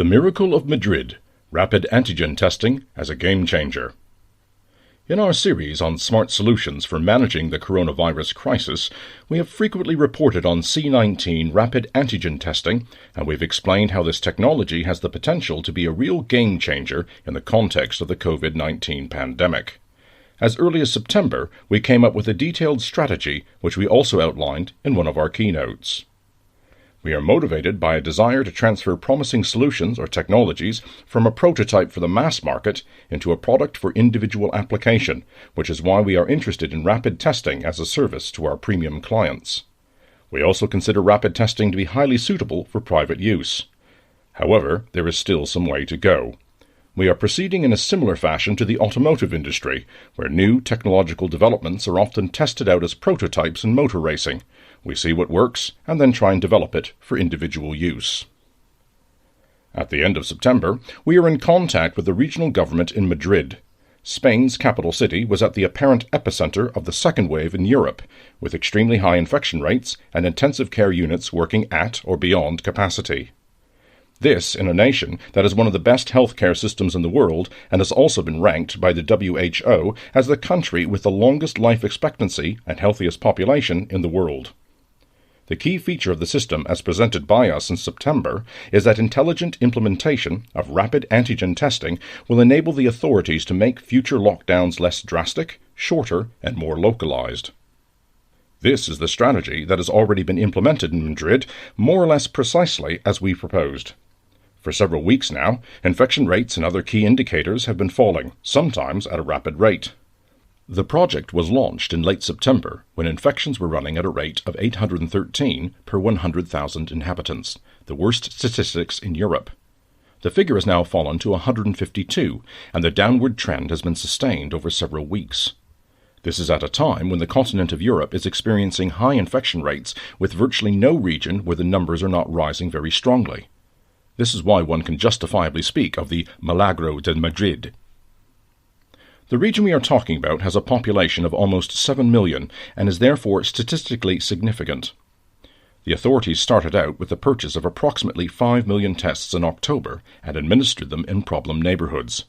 The Miracle of Madrid, Rapid Antigen Testing as a Game Changer. In our series on smart solutions for managing the coronavirus crisis, we have frequently reported on C-19 rapid antigen testing, and we've explained how this technology has the potential to be a real game changer in the context of the COVID-19 pandemic. As early as September, we came up with a detailed strategy, which we also outlined in one of our keynotes. We are motivated by a desire to transfer promising solutions or technologies from a prototype for the mass market into a product for individual application, which is why we are interested in rapid testing as a service to our premium clients. We also consider rapid testing to be highly suitable for private use. However, there is still some way to go. We are proceeding in a similar fashion to the automotive industry, where new technological developments are often tested out as prototypes in motor racing. We see what works and then try and develop it for individual use. At the end of September, we are in contact with the regional government in Madrid. Spain's capital city was at the apparent epicenter of the second wave in Europe, with extremely high infection rates and intensive care units working at or beyond capacity. This in a nation that is one of the best healthcare systems in the world and has also been ranked by the WHO as the country with the longest life expectancy and healthiest population in the world. The key feature of the system as presented by us in September is that intelligent implementation of rapid antigen testing will enable the authorities to make future lockdowns less drastic, shorter, and more localized. This is the strategy that has already been implemented in Madrid more or less precisely as we proposed. For several weeks now, infection rates and other key indicators have been falling, sometimes at a rapid rate. The project was launched in late September, when infections were running at a rate of 813 per 100,000 inhabitants, the worst statistics in Europe. The figure has now fallen to 152, and the downward trend has been sustained over several weeks. This is at a time when the continent of Europe is experiencing high infection rates, with virtually no region where the numbers are not rising very strongly. This is why one can justifiably speak of the Milagro de Madrid. The region we are talking about has a population of almost 7 million and is therefore statistically significant. The authorities started out with the purchase of approximately 5 million tests in October and administered them in problem neighborhoods.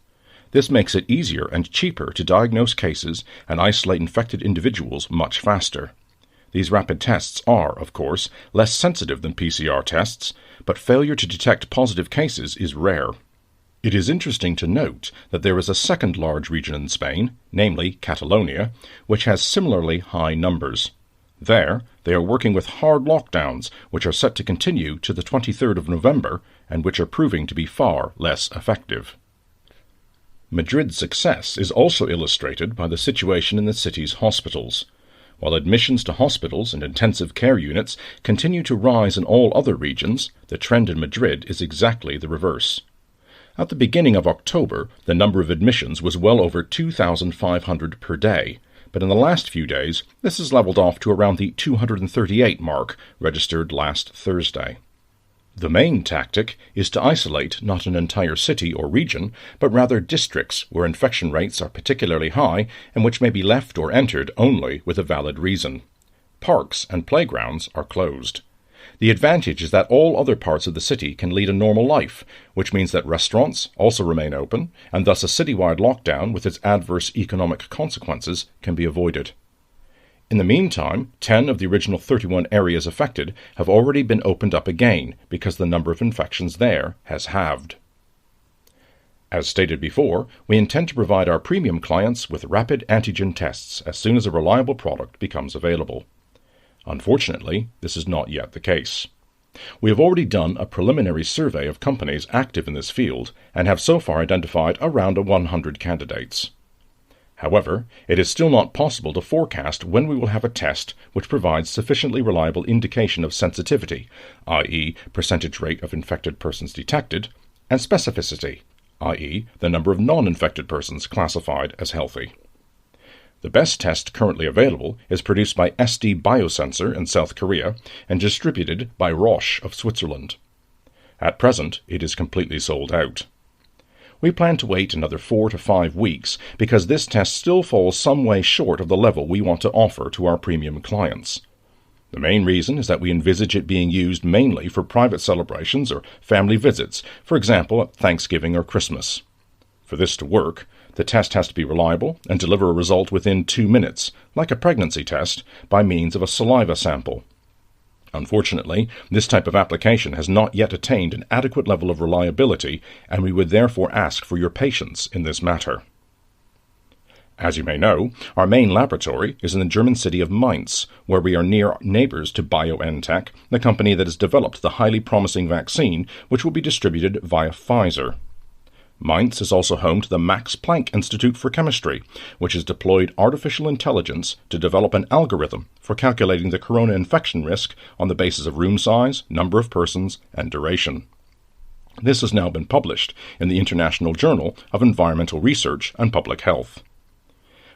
This makes it easier and cheaper to diagnose cases and isolate infected individuals much faster. These rapid tests are, of course, less sensitive than PCR tests, but failure to detect positive cases is rare. It is interesting to note that there is a second large region in Spain, namely Catalonia, which has similarly high numbers. There, they are working with hard lockdowns, which are set to continue to the 23rd of November, and which are proving to be far less effective. Madrid's success is also illustrated by the situation in the city's hospitals. While admissions to hospitals and intensive care units continue to rise in all other regions, the trend in Madrid is exactly the reverse. At the beginning of October, the number of admissions was well over 2,500 per day, but in the last few days, this has leveled off to around the 238 mark registered last Thursday. The main tactic is to isolate not an entire city or region, but rather districts where infection rates are particularly high and which may be left or entered only with a valid reason. Parks and playgrounds are closed. The advantage is that all other parts of the city can lead a normal life, which means that restaurants also remain open, and thus a citywide lockdown with its adverse economic consequences can be avoided. In the meantime, 10 of the original 31 areas affected have already been opened up again because the number of infections there has halved. As stated before, we intend to provide our premium clients with rapid antigen tests as soon as a reliable product becomes available. Unfortunately, this is not yet the case. We have already done a preliminary survey of companies active in this field and have so far identified around 100 candidates. However, it is still not possible to forecast when we will have a test which provides sufficiently reliable indication of sensitivity, i.e., percentage rate of infected persons detected, and specificity, i.e., the number of non-infected persons classified as healthy. The best test currently available is produced by SD Biosensor in South Korea and distributed by Roche of Switzerland. At present, it is completely sold out. We plan to wait another 4 to 5 weeks because this test still falls some way short of the level we want to offer to our premium clients. The main reason is that we envisage it being used mainly for private celebrations or family visits, for example at Thanksgiving or Christmas. For this to work, the test has to be reliable and deliver a result within 2 minutes, like a pregnancy test, by means of a saliva sample. Unfortunately, this type of application has not yet attained an adequate level of reliability, and we would therefore ask for your patience in this matter. As you may know, our main laboratory is in the German city of Mainz, where we are near neighbours to BioNTech, the company that has developed the highly promising vaccine which will be distributed via Pfizer. Mainz is also home to the Max Planck Institute for Chemistry, which has deployed artificial intelligence to develop an algorithm for calculating the corona infection risk on the basis of room size, number of persons, and duration. This has now been published in the International Journal of Environmental Research and Public Health.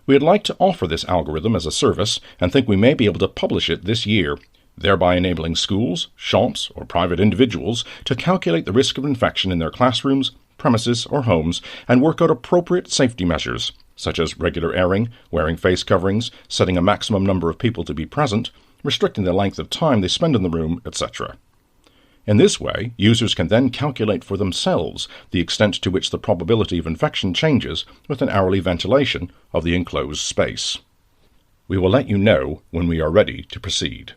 We would like to offer this algorithm as a service and think we may be able to publish it this year, thereby enabling schools, shops, or private individuals to calculate the risk of infection in their classrooms, premises, or homes and work out appropriate safety measures, such as regular airing, wearing face coverings, setting a maximum number of people to be present, restricting the length of time they spend in the room, etc. In this way, users can then calculate for themselves the extent to which the probability of infection changes with an hourly ventilation of the enclosed space. We will let you know when we are ready to proceed.